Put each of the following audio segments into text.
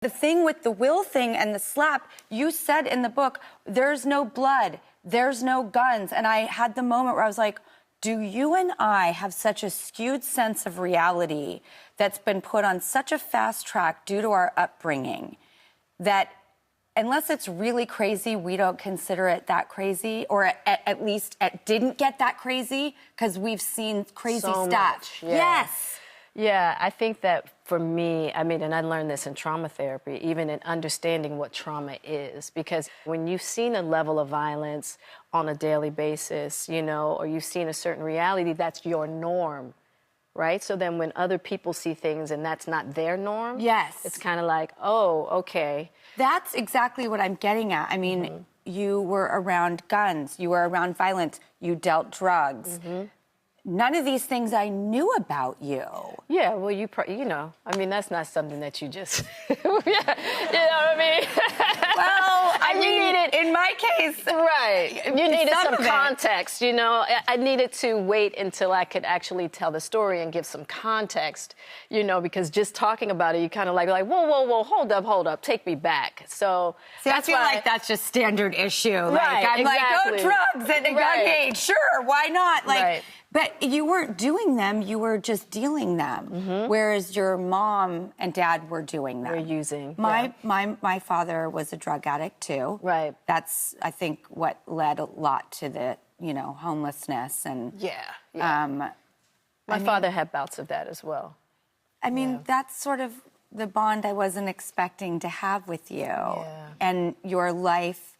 The thing with the will thing and the slap, you said in the book, there's no blood, there's no guns. And I had the moment where I was like, do you and I have such a skewed sense of reality that's been put on such a fast track due to our upbringing that unless it's really crazy, we don't consider it that crazy, or at least it didn't get that crazy because we've seen crazy so stuff. Much, yeah. Yes. Yeah, I think that for me, I mean, and I learned this in trauma therapy, even in understanding what trauma is, because when you've seen a level of violence on a daily basis, you know, or you've seen a certain reality, that's your norm, right? So then when other people see things and that's not their norm, yes, it's kind of like, oh, okay. That's exactly what I'm getting at. I mean, you were around guns, you were around violence, you dealt drugs. None of these things I knew about you. Yeah, well, you know, I mean, that's not something that you just, you know what I mean? Well, I mean, in my case, right. You needed some context, you know. I needed to wait until I could actually tell the story and give some context, you know, because just talking about it, you kind of like, whoa, hold up, take me back. So see, I feel like that's just standard issue. Like, right, I'm exactly. like, oh, drugs at a young age, sure, why not? Like, right. But you weren't doing them, you were just dealing them. Whereas your mom and dad were doing them. We're using. My father was a drug addict too. Right. That's, I think, what led a lot to the, you know, homelessness and... Yeah. My father had bouts of that as well. I mean, that's sort of the bond I wasn't expecting to have with you. Yeah. And your life,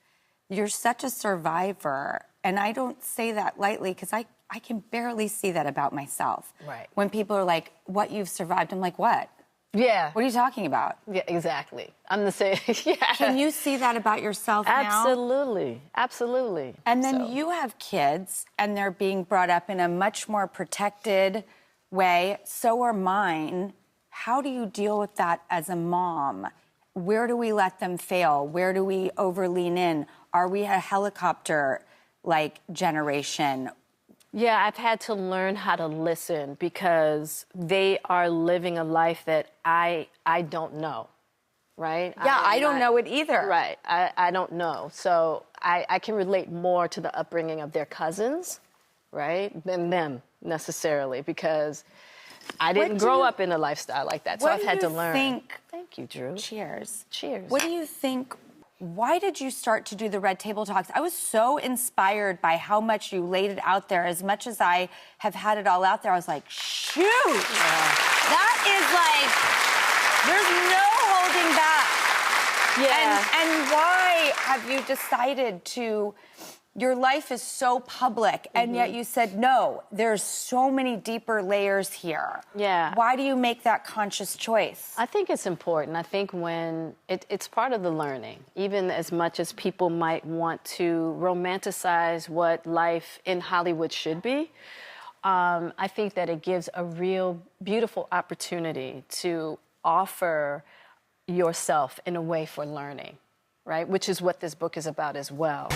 you're such a survivor. And I don't say that lightly because I can barely see that about myself. Right. When people are like, what you've survived, I'm like, what? Yeah. What are you talking about? Yeah, exactly. I'm the same. Yeah. Can you see that about yourself now? Absolutely. Absolutely. And then you have kids, and they're being brought up in a much more protected way. So are mine. How do you deal with that as a mom? Where do we let them fail? Where do we overlean in? Are we a helicopter, like, generation? Yeah, I've had to learn how to listen because they are living a life that I don't know, right? Yeah, I don't know it either. Right, I don't know. So I can relate more to the upbringing of their cousins, right, than them necessarily because I didn't grow up in a lifestyle like that, so I've had to learn. Thank you, Drew. Cheers. Cheers. What do you think? Why did you start to do the Red Table Talks? I was so inspired by how much you laid it out there. As much as I have had it all out there, I was like, shoot! Yeah. That is like, there's no holding back. Yeah. And why have you decided to... Your life is so public, and yet you said, no, there's so many deeper layers here. Yeah. Why do you make that conscious choice? I think it's important. I think when it's part of the learning, even as much as people might want to romanticize what life in Hollywood should be, I think that it gives a real beautiful opportunity to offer yourself in a way for learning, right? Which is what this book is about as well.